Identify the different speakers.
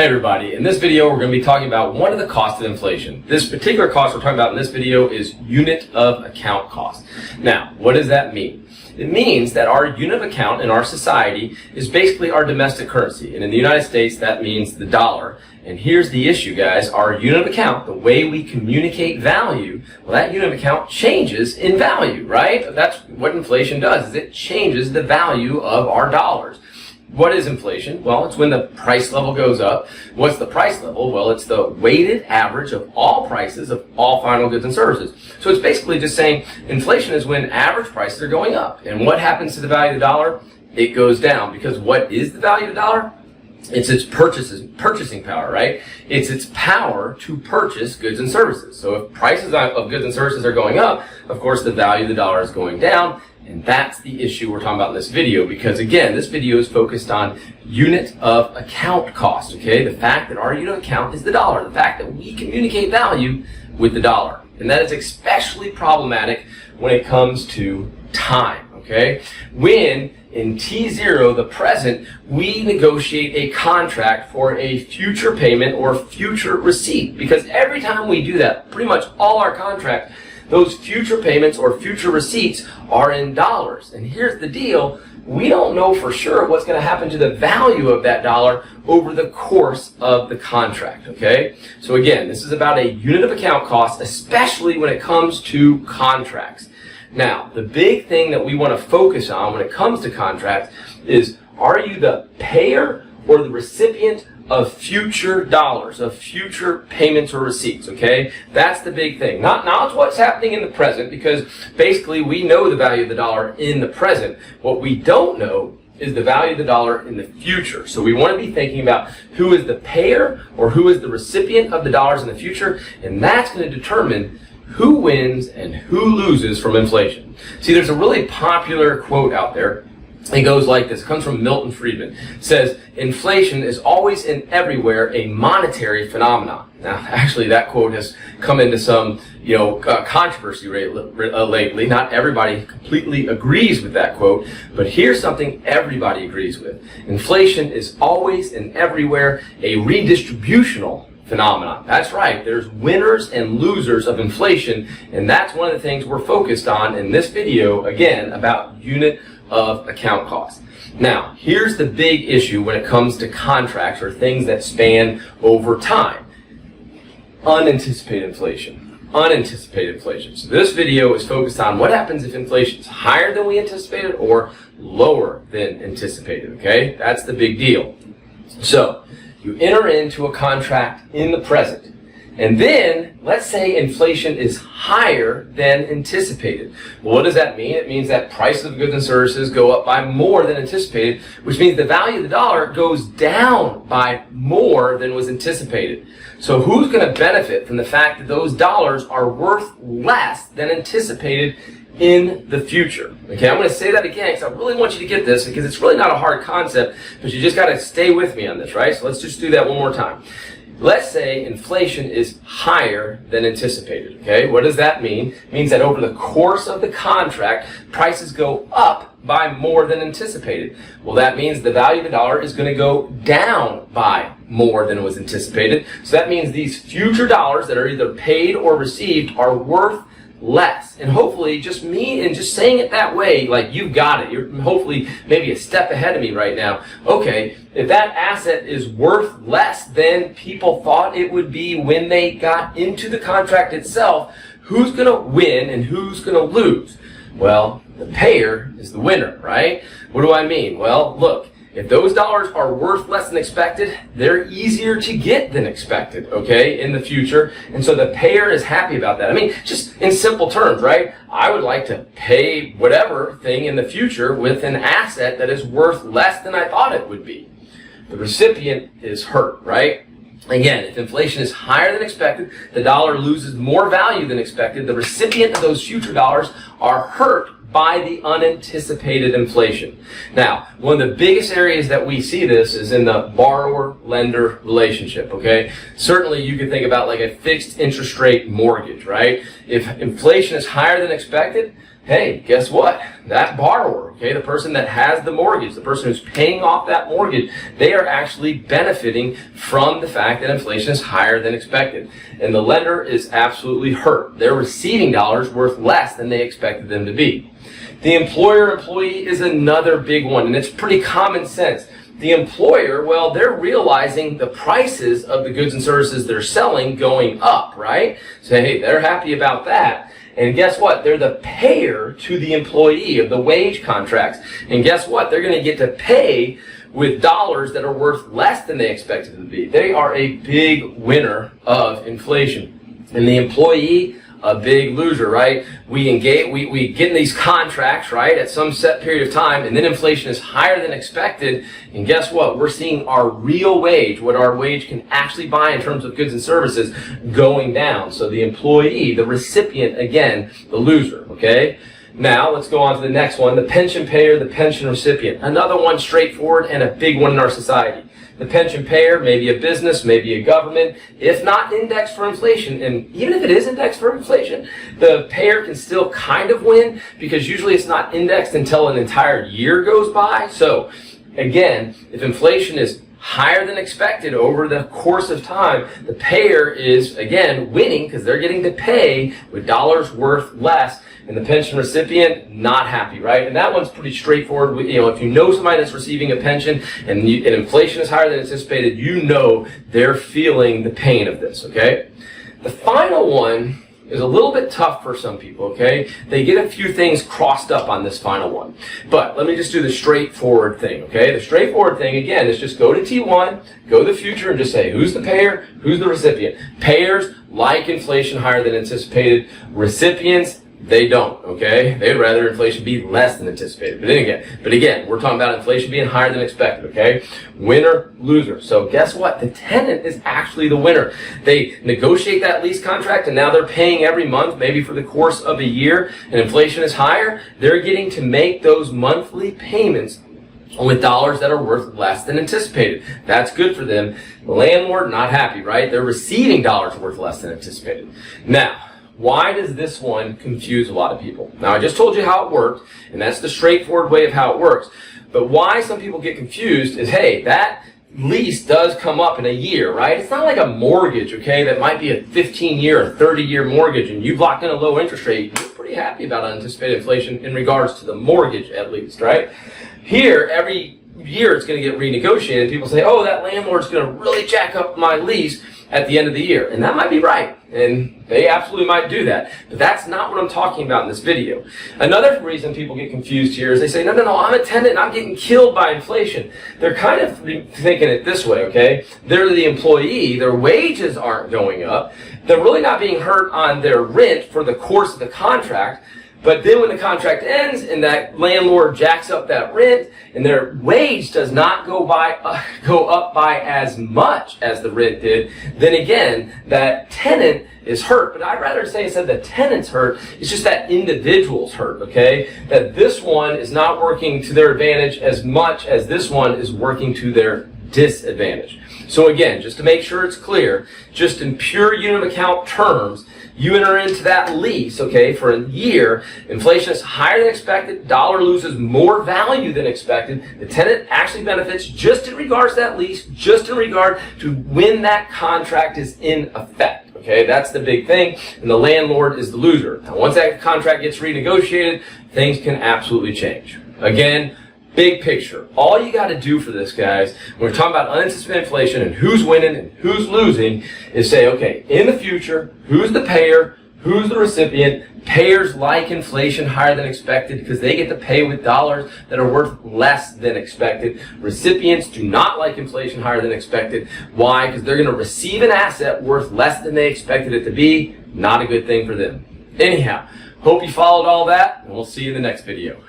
Speaker 1: Hey everybody, in this video we're going to be talking about one of the costs of inflation. This particular cost we're talking about in this video is unit of account cost. Now, what does that mean? It means that our unit of account in our society is basically our domestic currency. And in the United States that means the dollar. And here's the issue, guys. Our unit of account, the way we communicate value, well, that unit of account changes in value, right? That's what inflation does, is it changes the value of our dollars. What is inflation? Well, it's when the price level goes up. What's the price level? Well, it's the weighted average of all prices of all final goods and services. So it's basically just saying inflation is when average prices are going up. And what happens to the value of the dollar? It goes down, because what is the value of the dollar? It's its purchasing power, right? It's its power to purchase goods and services. So if prices of goods and services are going up, of course the value of the dollar is going down. And that's the issue we're talking about in this video, because again, this video is focused on unit of account cost, okay? The fact that our unit of account is the dollar, the fact that we communicate value with the dollar. And that is especially problematic when it comes to time, okay? When in T0, the present, we negotiate a contract for a future payment or future receipt, because every time we do that, pretty much all our contracts, those future payments or future receipts are in dollars. And here's the deal. We don't know for sure what's going to happen to the value of that dollar over the course of the contract, okay? So again, this is about a unit of account cost, especially when it comes to contracts. Now, the big thing that we want to focus on when it comes to contracts is, are you the payer or the recipient of future dollars, of future payments or receipts, okay? That's the big thing. Not what's happening in the present, because basically we know the value of the dollar in the present. What we don't know is the value of the dollar in the future. So we want to be thinking about who is the payer or who is the recipient of the dollars in the future, and that's going to determine who wins and who loses from inflation. See, there's a really popular quote out there. It goes like this. It comes from Milton Friedman. It says, inflation is always and everywhere a monetary phenomenon. Now, actually, that quote has come into some, controversy lately. Not everybody completely agrees with that quote, but here's something everybody agrees with. Inflation is always and everywhere a redistributional phenomenon. That's right. There's winners and losers of inflation, and that's one of the things we're focused on in this video, again, about unit of account cost. Now, here's the big issue when it comes to contracts or things that span over time. Unanticipated inflation. Unanticipated inflation. So this video is focused on what happens if inflation is higher than we anticipated or lower than anticipated, okay? That's the big deal. So, you enter into a contract in the present, and then, let's say inflation is higher than anticipated. Well, what does that mean? It means that prices of goods and services go up by more than anticipated, which means the value of the dollar goes down by more than was anticipated. So who's going to benefit from the fact that those dollars are worth less than anticipated in the future? Okay, I'm going to say that again because I really want you to get this, because it's really not a hard concept, but you just got to stay with me on this, right? So let's just do that one more time. Let's say inflation is higher than anticipated, okay? What does that mean? It means that over the course of the contract, prices go up by more than anticipated. Well, that means the value of the dollar is going to go down by more than was anticipated. So that means these future dollars that are either paid or received are worth less. And hopefully just me and just saying it that way, like you've got it. You're hopefully maybe a step ahead of me right now. Okay, if that asset is worth less than people thought it would be when they got into the contract itself, who's going to win and who's going to lose? Well, the payer is the winner, right? What do I mean? Well, look, if those dollars are worth less than expected, they're easier to get than expected, okay, in the future. And so the payer is happy about that. I mean, just in simple terms, right? I would like to pay whatever thing in the future with an asset that is worth less than I thought it would be. The recipient is hurt, right? Again, if inflation is higher than expected, the dollar loses more value than expected. The recipient of those future dollars are hurt by the unanticipated inflation. Now, one of the biggest areas that we see this is in the borrower-lender relationship, okay? Certainly you can think about like a fixed interest rate mortgage, right? If inflation is higher than expected, hey, guess what? That borrower, okay, the person that has the mortgage, the person who's paying off that mortgage, they are actually benefiting from the fact that inflation is higher than expected. And the lender is absolutely hurt. They're receiving dollars worth less than they expected them to be. The employer-employee is another big one, and it's pretty common sense. The employer, well, they're realizing the prices of the goods and services they're selling going up, right? So, hey, they're happy about that. And guess what? They're the payer to the employee of the wage contracts. And guess what? They're going to get to pay with dollars that are worth less than they expected to be. They are a big winner of inflation. And the employee, a big loser, right? We get in these contracts, right, at some set period of time, and then inflation is higher than expected, and guess what? We're seeing our real wage, what our wage can actually buy in terms of goods and services, going down. So the employee, the recipient, again, the loser, okay? Now, let's go on to the next one, the pension payer, the pension recipient. Another one straightforward and a big one in our society. The pension payer, maybe a business, maybe a government, if not indexed for inflation, and even if it is indexed for inflation, the payer can still kind of win because usually it's not indexed until an entire year goes by. So, again, if inflation is higher than expected over the course of time, the payer is, again, winning because they're getting to pay with dollars worth less, and the pension recipient, not happy, right? And that one's pretty straightforward. You know, if you know somebody that's receiving a pension and inflation is higher than anticipated, you know they're feeling the pain of this, okay? The final one is a little bit tough for some people, okay? They get a few things crossed up on this final one. But let me just do the straightforward thing, okay? The straightforward thing, again, is just go to T1, go to the future, and just say, who's the payer, who's the recipient? Payers like inflation higher than anticipated. Recipients, they don't, okay? They'd rather inflation be less than anticipated. But again, we're talking about inflation being higher than expected, okay? Winner, loser. So guess what? The tenant is actually the winner. They negotiate that lease contract, and now they're paying every month, maybe for the course of a year, and inflation is higher. They're getting to make those monthly payments with dollars that are worth less than anticipated. That's good for them. The landlord, not happy, right? They're receiving dollars worth less than anticipated. Now, why does this one confuse a lot of people? Now, I just told you how it worked, and that's the straightforward way of how it works. But why some people get confused is, hey, that lease does come up in a year, right? It's not like a mortgage, okay, that might be a 15-year or 30-year mortgage, and you've locked in a low interest rate. You're pretty happy about unanticipated inflation in regards to the mortgage, at least, right? Here, every year it's going to get renegotiated. People say, oh, that landlord's going to really jack up my lease at the end of the year. And that might be right. And they absolutely might do that. But that's not what I'm talking about in this video. Another reason people get confused here is they say, no, I'm a tenant and I'm getting killed by inflation. They're kind of thinking it this way, okay? They're the employee. Their wages aren't going up. They're really not being hurt on their rent for the course of the contract. But then when the contract ends and that landlord jacks up that rent and their wage does not go up by as much as the rent did, then again, that tenant is hurt. But I'd rather say instead the tenant's hurt, it's just that individual's hurt, okay? That this one is not working to their advantage as much as this one is working to their disadvantage. So again, just to make sure it's clear, just in pure unit of account terms, you enter into that lease, okay, for a year, inflation is higher than expected, dollar loses more value than expected, the tenant actually benefits just in regards to that lease, just in regard to when that contract is in effect, okay, that's the big thing, and the landlord is the loser. Now, once that contract gets renegotiated, things can absolutely change. Again, big picture. All you got to do for this, guys, when we're talking about unanticipated inflation and who's winning and who's losing, is say, okay, in the future, who's the payer, who's the recipient? Payers like inflation higher than expected because they get to pay with dollars that are worth less than expected. Recipients do not like inflation higher than expected. Why? Because they're going to receive an asset worth less than they expected it to be. Not a good thing for them. Anyhow, hope you followed all that, and we'll see you in the next video.